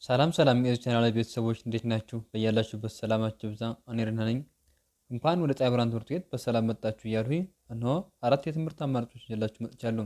ሰላም ሰላም የዚህ ቻናል ቤተሰቦች እንዴት ናችሁ? በያላችሁበት ሰላማችሁ ብዛ። እኔ ረና ነኝ። እንኳን ወደ ፀሐይ ብርሃን ትምህርት ቤት በሰላም መጣችሁ እያልሁኝ እነሆ አራት የትምህርት አማራጮች ይዤላችሁ መጥቻለሁ።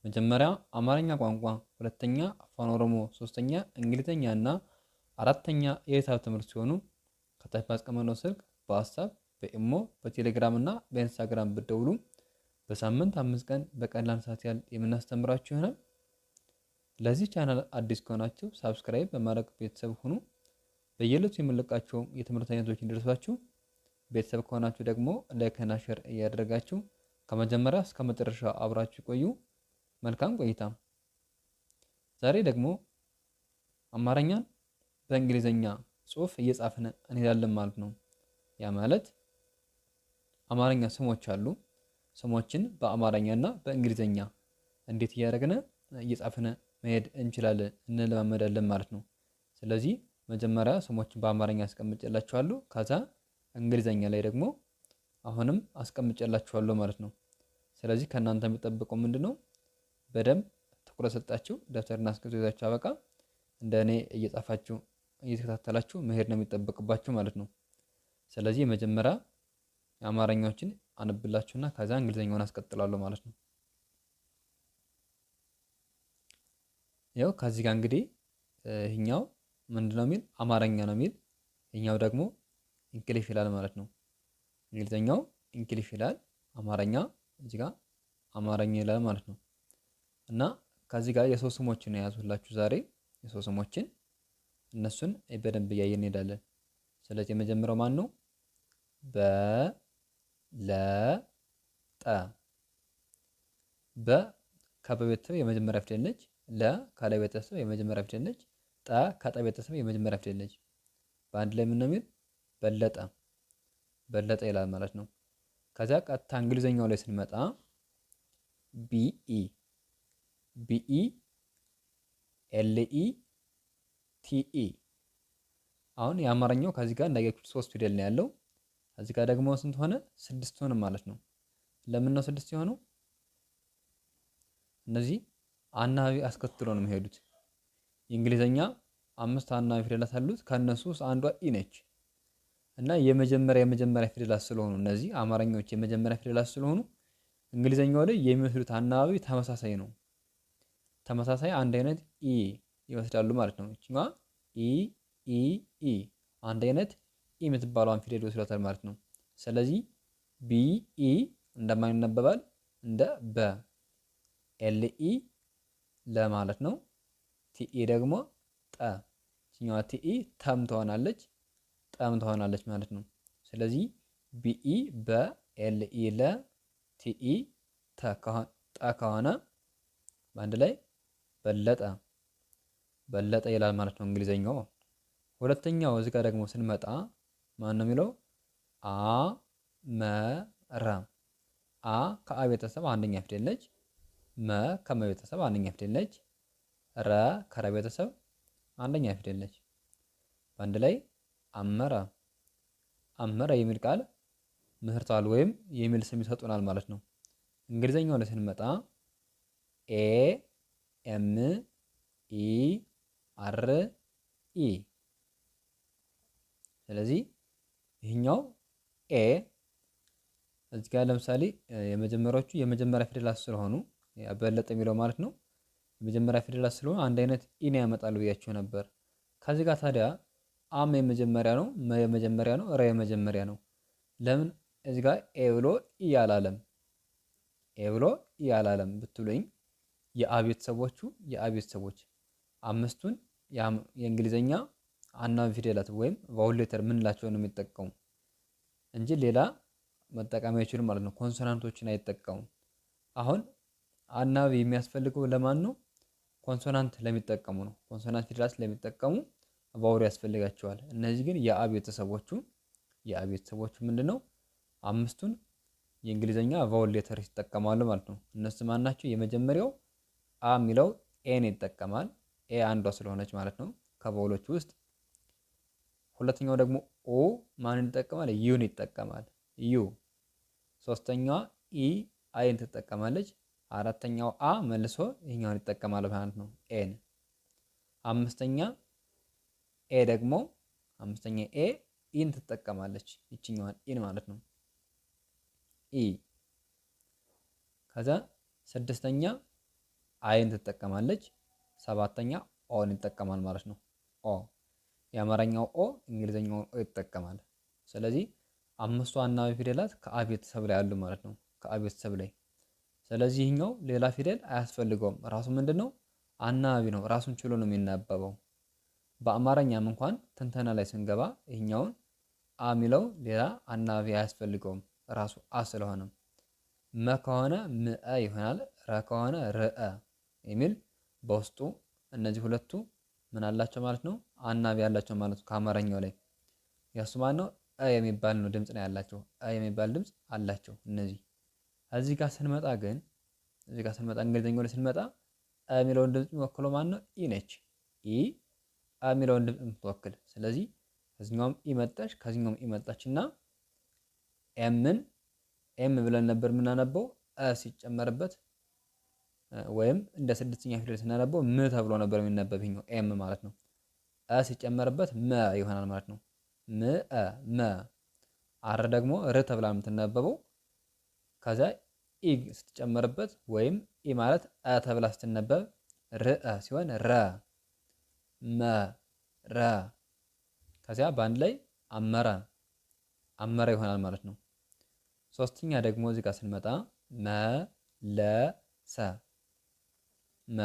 መጀመሪያ አማርኛ ቋንቋ፣ ሁለተኛ አፋን ኦሮሞ፣ ሶስተኛ እንግሊዝኛ እና አራተኛ የሂሳብ ትምህርት ሲሆኑ ከታች ባስቀመጥነው ስልክ በዋትስአፕ በኢሞ በቴሌግራም እና በኢንስታግራም ብትደውሉ በሳምንት 5 ቀን በቀላል ሰዓት ያህል የምናስተምራችሁ ይሆናል። ለዚህ ቻናል አዲስ ከሆናችሁ ሳብስክራይብ በማድረግ ቤተሰብ ሁኑ። በየዕለቱ የምንለቃቸው የትምህርት አይነቶች እንዲደርሷችሁ ቤተሰብ ከሆናችሁ ደግሞ ላይክ እና ሼር እያደረጋችሁ ከመጀመሪያ እስከ መጨረሻ አብራችሁ ቆዩ። መልካም ቆይታ። ዛሬ ደግሞ አማርኛን በእንግሊዘኛ ጽሑፍ እየጻፍን እንሄዳለን ማለት ነው። ያ ማለት አማርኛ ስሞች አሉ። ስሞችን በአማርኛ እና በእንግሊዘኛ እንዴት እያደረግን እየጻፍን መሄድ እንችላለን እንለማመዳለን ማለት ነው። ስለዚህ መጀመሪያ ስሞችን በአማርኛ አስቀምጬላችኋለሁ። ከዛ እንግሊዘኛ ላይ ደግሞ አሁንም አስቀምጬላችኋለሁ ማለት ነው። ስለዚህ ከእናንተ የሚጠብቀው ምንድነው? በደንብ ትኩረት ሰጣችሁ ደብተርና እስክሪብቶ ይዛችሁ አበቃ እንደ እኔ እየጻፋችሁ እየተከታተላችሁ መሄድ ነው የሚጠበቅባችሁ ማለት ነው። ስለዚህ የመጀመሪያ የአማርኛዎችን አነብላችሁና ከዛ እንግሊዘኛውን አስቀጥላለሁ ማለት ነው። ያው ከዚህ ጋር እንግዲህ ይሄኛው ምንድነው የሚል አማርኛ ነው የሚል፣ ይሄኛው ደግሞ እንግሊሽ ይላል ማለት ነው። እንግሊዘኛው እንግሊሽ ይላል፣ አማርኛ እዚህ ጋር አማርኛ ይላል ማለት ነው። እና ከዚህ ጋር የሰው ስሞችን ነው የያዙላችሁ ዛሬ የሰው ስሞችን፣ እነሱን በደንብ እያየን እንሄዳለን። ስለዚህ የመጀመሪያው ማን ነው? በለጠ። በ ከበቤተሰብ የመጀመሪያ ፊደል ነች። ለ ከለ ቤተሰብ የመጀመሪያ ፊደል ነች። ጠ ከጠ ቤተሰብ የመጀመሪያ ፊደል ነች። በአንድ ላይ ምን ነው የሚል? በለጠ በለጠ ይላል ማለት ነው። ከዚያ ቀጥታ እንግሊዘኛው ላይ ስንመጣ ቢኢ ቢኢ ኤልኢ ቲኢ። አሁን የአማርኛው ከዚህ ጋር እንዳያችሁት 3 ፊደል ነው ያለው። ከዚህ ጋር ደግሞ ስንት ሆነ? 6 ሆነ ማለት ነው። ለምን ነው 6 የሆነው? እነዚህ አናባቢ አስከትሎ ነው የሚሄዱት። የእንግሊዘኛ 5 አናባቢ ፊደላት አሉት። ከነሱ ውስጥ አንዷ ኢ ነች እና የመጀመሪያ ፊደላት ስለሆኑ እነዚህ አማርኛዎች የመጀመሪያ ፊደላት ስለሆኑ እንግሊዘኛው ላይ የሚወስዱት አናባቢ ተመሳሳይ ነው። ተመሳሳይ አንድ አይነት ኢ ይወስዳሉ ማለት ነው። እቺማ ኢ ኢ ኢ አንድ አይነት ኢ የምትባለዋን ፊደል ይወስዳታል ማለት ነው። ስለዚህ ቢ ኢ እንደማን ይነበባል? እንደ በ። ኤልኢ ለማለት ነው። ቲኢ ደግሞ ጠ። እቺኛዋ ቲኢ ተም ትሆናለች፣ ጠም ትሆናለች ማለት ነው። ስለዚህ ቢኢ በ፣ ኤልኢ ለ፣ ቲኢ ጠ ከሆነ በአንድ ላይ በለጠ በለጠ ይላል ማለት ነው እንግሊዘኛው። ሁለተኛው እዚህ ጋር ደግሞ ስንመጣ ማን ነው የሚለው? አመረ። አ ከአ ቤተሰብ አንደኛ ፊደል ነች። መ ከመ ቤተሰብ አንደኛ ፊደል ነች። ረ ከረ ቤተሰብ አንደኛ ፊደል ነች። በአንድ ላይ አመረ አመረ የሚል ቃል መስርተዋል ወይም የሚል ስም ይሰጡናል ማለት ነው። እንግሊዘኛው ላይ ስንመጣ ኤ ኤም ኢ አር ኢ። ስለዚህ ይህኛው ኤ እዚህ ጋር ለምሳሌ የመጀመሪያዎቹ የመጀመሪያ ፊደላት ስለሆኑ በለጠ የሚለው ማለት ነው የመጀመሪያ ፊደላት ስለሆኑ አንድ አይነት ኢን ያመጣሉ ብያቸው ነበር። ከዚህ ጋር ታዲያ አም የመጀመሪያ ነው፣ መ የመጀመሪያ ነው፣ ረ የመጀመሪያ ነው። ለምን እዚህ ጋር ኤ ብሎ ኢ አላለም? ኤ ብሎ ኢ አላለም ብትሉኝ የአ ቤተሰቦች አምስቱን የእንግሊዘኛ አናባቢ ፊደላት ወይም ቫውል ሌተር ምንላቸው ነው የሚጠቀሙ እንጂ ሌላ መጠቀም አይችሉም ማለት ነው። ኮንሶናንቶችን አይጠቀሙም። አሁን አናባቢ የሚያስፈልገው ለማን ነው? ኮንሶናንት ለሚጠቀሙ ነው። ኮንሶናንት ፊደላት ለሚጠቀሙ ቫውል ያስፈልጋቸዋል። እነዚህ ግን የአ ቤተሰቦቹ ምንድነው? አምስቱን የእንግሊዘኛ ቫውል ሌተር ይጠቀማሉ ማለት ነው። እነሱ ማን ናቸው? የመጀመሪያው አ የሚለው ኤን ይጠቀማል። ኤ አንዷ ስለሆነች ማለት ነው ከቫውሎቹ ውስጥ። ሁለተኛው ደግሞ ኦ ማንን ይጠቀማል? ዩን ይጠቀማል። ዩ። ሶስተኛዋ ኢ አይን ትጠቀማለች። አራተኛው አ መልሶ ይሄኛውን ይጠቀማል ማለት ነው ኤን። አምስተኛ ኤ ደግሞ አምስተኛ ኤ ኢን ትጠቀማለች። ይችኛዋን ኢን ማለት ነው። ኢ ከዛ ስድስተኛ አይን ትጠቀማለች። ሰባተኛ ኦን ይጠቀማል ማለት ነው። ኦ የአማርኛው ኦ እንግሊዘኛውን ኦ ይጠቀማል። ስለዚህ አምስቱ አናባቢ ፊደላት ከአ ቤተሰብ ላይ አሉ ማለት ነው። ከአ ቤተሰብ ላይ ስለዚህ ይህኛው ሌላ ፊደል አያስፈልገውም። ራሱ ምንድነው? አናባቢ ነው። ራሱን ችሎ ነው የሚናበበው። በአማርኛም እንኳን ትንተና ላይ ስንገባ ይህኛውን አ ሚለው ሌላ አናባቢ አያስፈልገውም። ራሱ አ ስለሆነም መ ከሆነ ምአ ይሆናል። ረ ከሆነ ርአ የሚል በውስጡ እነዚህ ሁለቱ ምን አላቸው ማለት ነው? አናባቢ ያላቸው ማለት ነው። ከአማርኛው ላይ የእሱ ማን ነው? እ የሚባል ነው ድምፅ ነው ያላቸው። እ የሚባል ድምፅ አላቸው እነዚህ። እዚህ ጋር ስንመጣ ግን እንግሊዝኛው ላይ ስንመጣ እ የሚለውን ድምፅ የሚወክለው ማን ነው? ኢ ነች። ኢ አ የሚለውን ድምፅ የምትወክል። ስለዚህ ከዚህኛውም ኢ መጣች ከዚህኛውም ኢ መጣች እና ኤምን ኤም ብለን ነበር የምናነበው እ ሲጨመርበት ወይም እንደ ስድስተኛ ፊደል ስናነበው ም ተብሎ ነበር የሚነበብ ይኸኛው ኤም ማለት ነው። እ ሲጨመርበት መ ይሆናል ማለት ነው። ም እ መ። አር ደግሞ ር ተብላ የምትነበበው ከዛ ኢ ስትጨመርበት ወይም ኢ ማለት አ ተብላ ስትነበብ ርአ ሲሆን ረ መ ረ ከዚያ በአንድ ላይ አመረ አመረ ይሆናል ማለት ነው። ሶስተኛ ደግሞ እዚህ ጋር ስንመጣ መለሰ። መ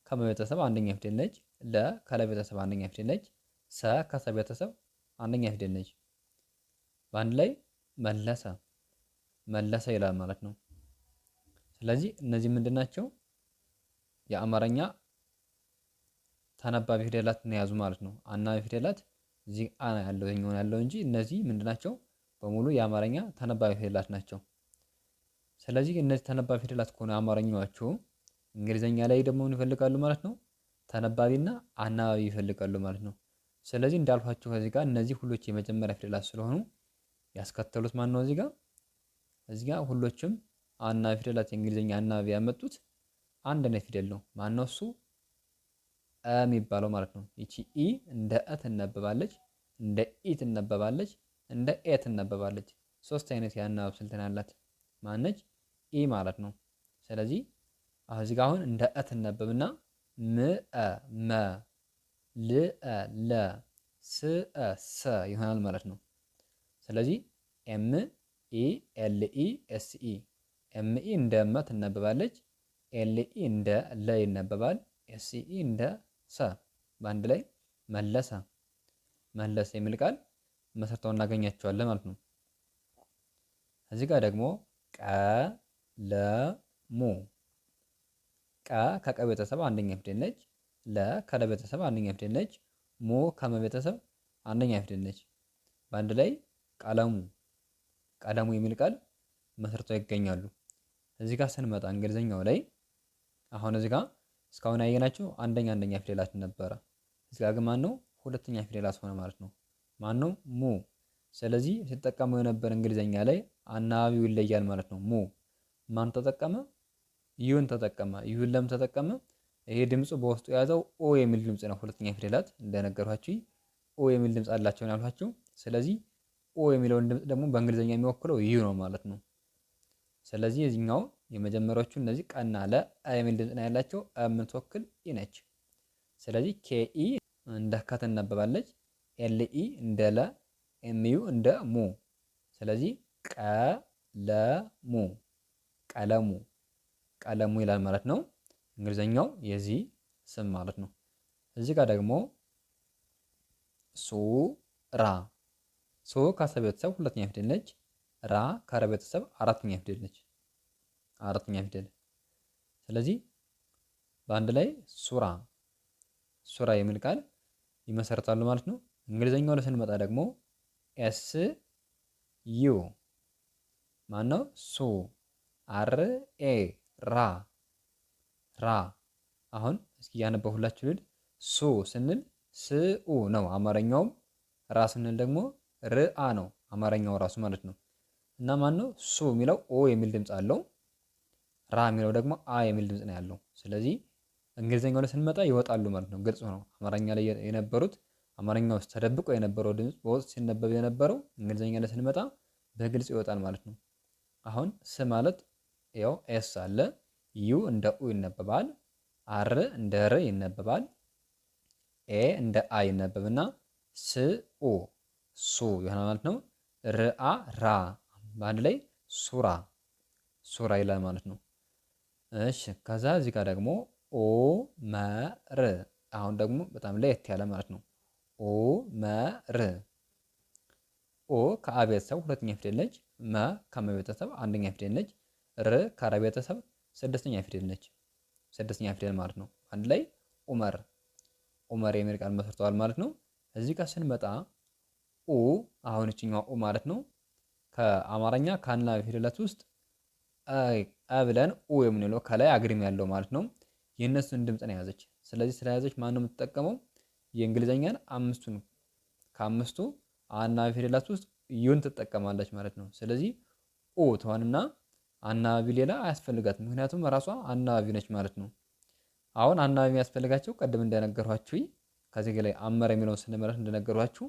ከመ ቤተሰብ አንደኛ ፊደል ነች። ለ ከለ ቤተሰብ አንደኛ ፊደል ነች። ሰ ከሰ ቤተሰብ አንደኛ ፊደል ነች። በአንድ ላይ መለሰ መለሰ ይላል ማለት ነው። ስለዚህ እነዚህ ምንድን ናቸው? የአማርኛ ተነባቢ ፊደላትን የያዙ ማለት ነው። አናባቢ ፊደላት እዚህ አ ያለው ይኸኛውን ያለው እንጂ እነዚህ ምንድን ናቸው? በሙሉ የአማርኛ ተነባቢ ፊደላት ናቸው። ስለዚህ እነዚህ ተነባቢ ፊደላት ከሆኑ አማርኛዎቹ እንግሊዘኛ ላይ ደግሞ ምን ይፈልጋሉ ማለት ነው? ተነባቢና አናባቢ ይፈልጋሉ ማለት ነው። ስለዚህ እንዳልኳችሁ ከዚህ ጋር እነዚህ ሁሎች የመጀመሪያ ፊደላት ስለሆኑ ያስከተሉት ማን ነው? እዚህ ጋር ሁሎችም አናባቢ ፊደላት የእንግሊዘኛ አናባቢ ያመጡት አንድ አይነት ፊደል ነው። ማን ነው እሱ? እ የሚባለው ማለት ነው። ይቺ ኢ እንደ እ ትነበባለች፣ እንደ ኢ ትነበባለች፣ እንደ ኤ ትነበባለች። ሶስት አይነት የአናባብ ስልት ያላት ማነች? ኢ ማለት ነው። ስለዚህ እዚህ ጋር አሁን እንደ እ ትነበብና ምአ መ ልአ ለ ስአ ሰ ይሆናል ማለት ነው። ስለዚህ ኤም ኢ ኤል ኢ ኤስ ኢ ኤም ኢ እንደ መ ትነበባለች። ኤል ኢ እንደ ለ ይነበባል። ኤስ ኢ እንደ ሰ በአንድ ላይ መለሰ መለሰ የሚል ቃል መሰርተው እናገኛቸዋለን ማለት ነው። እዚህ ጋር ደግሞ ቀለሙ ቀ ከቀ ቤተሰብ አንደኛ ፊደል ነች። ለ ከለ ቤተሰብ አንደኛ ፊደል ነች። ሙ ከመ ቤተሰብ አንደኛ ፊደል ነች። በአንድ ላይ ቀለሙ ቀለሙ የሚል ቃል መስርተው ይገኛሉ። እዚህ ጋር ስንመጣ እንግሊዘኛው ላይ አሁን እዚህ ጋር እስካሁን ያየናቸው አንደኛ ፊደላት ነበረ። እዚህ ጋር ግን ማነው ሁለተኛ ፊደላት ሆነ ማለት ነው። ማነው? ሙ። ስለዚህ ሲጠቀመው የነበረ እንግሊዘኛ ላይ አናባቢው ይለያል ማለት ነው። ሙ ማን ተጠቀመ? ዩን ተጠቀመ። ዩን ለምን ተጠቀመ? ይሄ ድምፁ በውስጡ የያዘው ኦ የሚል ድምፅ ነው። ሁለተኛ ፊደላት እንደነገርኳችሁ ኦ የሚል ድምፅ አላቸው ያልኳችሁ። ስለዚህ ኦ የሚለውን ድምፅ ደግሞ በእንግሊዘኛ የሚወክለው ዩ ነው ማለት ነው። ስለዚህ የዚህኛው የመጀመሪያዎቹ እነዚህ ቀና ለ የሚል ድምፅ ነው ያላቸው። የምትወክል ኢ ነች። ስለዚህ ኬኢ እንደ ከ ትነበባለች። ኤልኢ እንደ ለ፣ ኤምዩ እንደ ሙ። ስለዚህ ቀለሙ ቀለሙ ቀለሙ ይላል ማለት ነው። እንግሊዘኛው የዚህ ስም ማለት ነው። እዚህ ጋር ደግሞ ሱራ ሱ ከሰ ቤተሰብ ሁለተኛ ፊደል ነች። ራ ከረ ቤተሰብ አራተኛ ፊደል ነች። አራተኛ ፊደል። ስለዚህ በአንድ ላይ ሱራ ሱራ የሚል ቃል ይመሰርታሉ ማለት ነው። እንግሊዘኛው ላይ ስንመጣ ደግሞ ኤስ ዩ ማነው? ሱ አር ኤ ራ ራ። አሁን እስኪ ያነበብሁላችሁ ልል ሱ ስንል ስኡ ነው አማርኛውም። ራ ስንል ደግሞ ርአ ነው አማርኛው ራሱ ማለት ነው። እና ማን ነው ሱ የሚለው ኦ የሚል ድምፅ አለው። ራ የሚለው ደግሞ አ የሚል ድምፅ ነው ያለው። ስለዚህ እንግሊዘኛው ላይ ስንመጣ ይወጣሉ ማለት ነው። ግልጽ ነው። አማርኛ ላይ የነበሩት አማርኛ ውስጥ ተደብቆ የነበረው ድምፅ በውስጥ ሲነበብ የነበረው እንግሊዘኛ ላይ ስንመጣ በግልጽ ይወጣል ማለት ነው። አሁን ስ ማለት ያው ኤስ አለ፣ ዩ እንደ ኡ ይነበባል፣ አር እንደ ር ይነበባል፣ ኤ እንደ አ ይነበብና ስ ኡ ሱ ይሆናል ማለት ነው። ርአ ራ በአንድ ላይ ሱራ ሱራ ይላል ማለት ነው። እሺ ከዛ እዚህ ጋር ደግሞ ኦ መር አሁን ደግሞ በጣም ለየት ያለ ማለት ነው። ኦ መር ኦ ከአ ቤተሰብ ሁለተኛ ፊደል ነች። መ ከመ ቤተሰብ አንደኛ ፊደል ነች። ር ከረ ቤተሰብ ስድስተኛ ፊደል ነች። ስድስተኛ ፊደል ማለት ነው። አንድ ላይ ኡመር ኡመር የሚል ቃል መስርተዋል ማለት ነው። እዚህ ጋር ስንመጣ ኡ አሁን እችኛዋ ኡ ማለት ነው ከአማርኛ ከአናባቢ ፊደላት ውስጥ ብለን ኡ የምንለው ከላይ አግድም ያለው ማለት ነው። የእነሱን ድምፅ ነው የያዘች። ስለዚህ ስለያዘች ማነው የምትጠቀመው? የእንግሊዘኛን አምስቱን ከአምስቱ አናባቢ ፊደላት ውስጥ ዩን ትጠቀማለች ማለት ነው። ስለዚህ ኡ ትሆንና አናባቢ ሌላ አያስፈልጋትም። ምክንያቱም ራሷ አናባቢ ነች ማለት ነው። አሁን አናባቢ የሚያስፈልጋቸው ቀደም እንደነገርኋችሁ ከዚህ ላይ አመረ የሚለውን ስንመለስ እንደነገርኋችሁ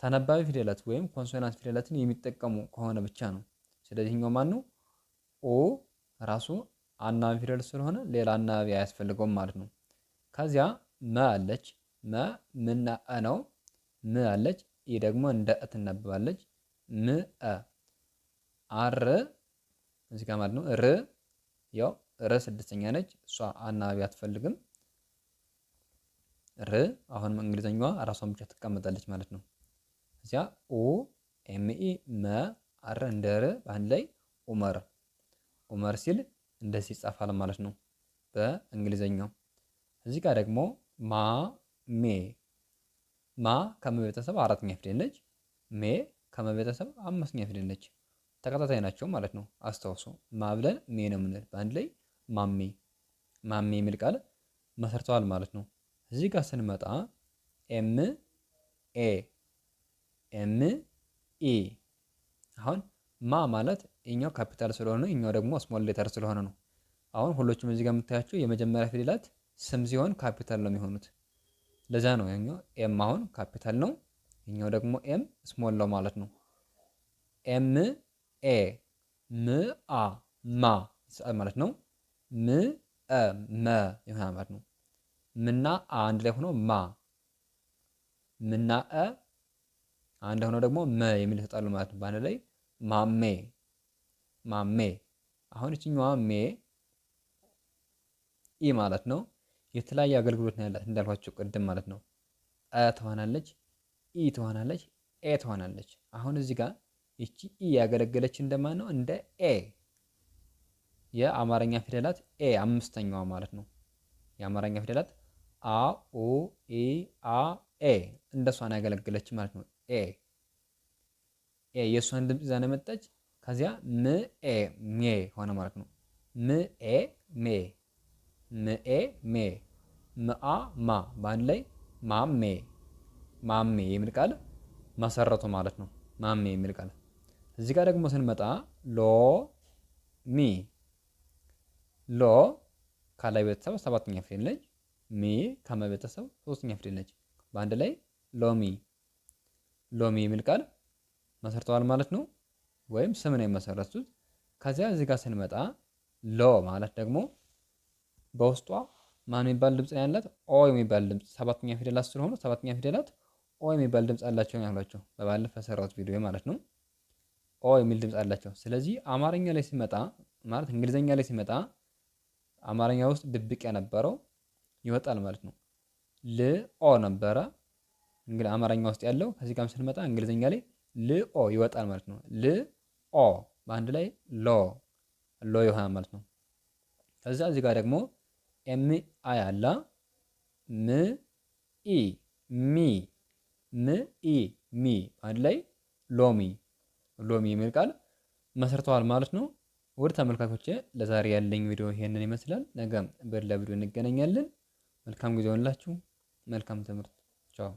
ተነባቢ ፊደላት ወይም ኮንሶናንት ፊደላትን የሚጠቀሙ ከሆነ ብቻ ነው። ስለዚህ ኛው ማን ነው? ኦ ራሱ አናባቢ ፊደል ስለሆነ ሌላ አናባቢ አያስፈልገውም ማለት ነው። ከዚያ መ አለች። መ ምና አ ነው። ም አለች። ኢ ደግሞ እንደ እ ትነበባለች። ም አ አር እዚህ ጋር ማለት ነው። ር ያው ር ስድስተኛ ነች። እሷ አናባቢ አትፈልግም። ር አሁንም እንግሊዘኛዋ ራሷን ብቻ ትቀመጣለች ማለት ነው። እዚያ ኦ ኤምኢ መ አር እንደ ር በአንድ ላይ ኡመር ኡመር ሲል እንደዚህ ይጻፋል ማለት ነው በእንግሊዘኛው። እዚህ ጋር ደግሞ ማ ሜ ማ ከመቤተሰብ አራተኛ ፊደል ነች። ሜ ከመቤተሰብ አምስተኛ ፊደል ነች። ተከታታይ ናቸው ማለት ነው። አስታውሱ ማ ብለን ሜ ነው የምንል በአንድ ላይ ማሜ ማሜ የሚል ቃል መሰርተዋል ማለት ነው። እዚህ ጋር ስንመጣ ኤም ኤ ኤም ኢ አሁን ማ ማለት እኛው ካፒታል ስለሆነ እኛው ደግሞ ስሞል ሌተር ስለሆነ ነው። አሁን ሁሎችም እዚህ ጋር የምታያቸው የመጀመሪያ ፊደላት ስም ሲሆን ካፒታል ነው የሚሆኑት። ለዛ ነው ያኛው ኤም አሁን ካፒታል ነው፣ እኛው ደግሞ ኤም ስሞል ነው ማለት ነው። ኤም ኤ ም አ ማ ማለት ነው። ም አ መ ይሆናል ማለት ነው። ምና አ አንድ ላይ ሆኖ ማ ምና አ አንድ ሆኖ ደግሞ መ የሚል ይሰጣሉ ማለት ነው። በአንድ ላይ ማሜ ማሜ። አሁን እችኛዋ ሜ ኢ ማለት ነው። የተለያየ አገልግሎት ነው ያላት እንዳልኳቸው ቅድም ማለት ነው። አ ትሆናለች፣ ኢ ትሆናለች፣ ኤ ትሆናለች። አሁን እዚህ ጋር ይቺ ኢ ያገለገለች እንደማን ነው? እንደ ኤ የአማርኛ ፊደላት ኤ አምስተኛዋ ማለት ነው። የአማርኛ ፊደላት አ ኡ ኢ አ ኤ እንደሷን ያገለገለች ማለት ነው። ኤ የእሷን ድምፅ ይዛ ነው የመጣች። ከዚያ ም ኤ ሜ ሆነ ማለት ነው። ም ኤ ሜ ም ኤ ሜ ምአ ማ በአንድ ላይ ማሜ ማሜ የሚል ቃል መሰረቱ ማለት ነው። ማሜ የሚል ቃል እዚህ ጋር ደግሞ ስንመጣ ሎ ሚ ሎ ከላይ ቤተሰብ ሰባተኛ ፊደል ነች። ሚ ከመ ቤተሰብ ሶስተኛ ፊደል ነች። በአንድ ላይ ሎሚ ሎሚ የሚል ቃል መሰርተዋል ማለት ነው። ወይም ስም ነው የመሰረቱት። ከዚያ እዚህ ጋር ስንመጣ ሎ ማለት ደግሞ በውስጧ ማን የሚባል ድምፅ ነው ያላት? ኦ የሚባል ድምፅ ሰባተኛ ፊደላት ስለሆኑ ሰባተኛ ፊደላት ኦ የሚባል ድምፅ አላቸው ያሏቸው በባለፈው ሰራሁት ቪዲዮ ማለት ነው። ኦ የሚል ድምፅ አላቸው። ስለዚህ አማርኛ ላይ ሲመጣ ማለት እንግሊዘኛ ላይ ሲመጣ አማርኛ ውስጥ ድብቅ የነበረው ይወጣል ማለት ነው። ል ኦ ነበረ እንግዲህ አማርኛ ውስጥ ያለው ከዚህ ጋር ስንመጣ እንግሊዘኛ ላይ ል ኦ ይወጣል ማለት ነው። ል ኦ በአንድ ላይ ሎ ሎ ይሆናል ማለት ነው። ከዛ እዚህ ጋር ደግሞ ኤም አይ አላ ም ኢ ሚ ም ኢ ሚ በአንድ ላይ ሎሚ ሎሚ የሚል ቃል መስርተዋል ማለት ነው። ውድ ተመልካቾቼ ለዛሬ ያለኝ ቪዲዮ ይሄንን ይመስላል። ነገም በሌላ ቪዲዮ እንገናኛለን። መልካም ጊዜ ሆንላችሁ። መልካም ትምህርት። ቻው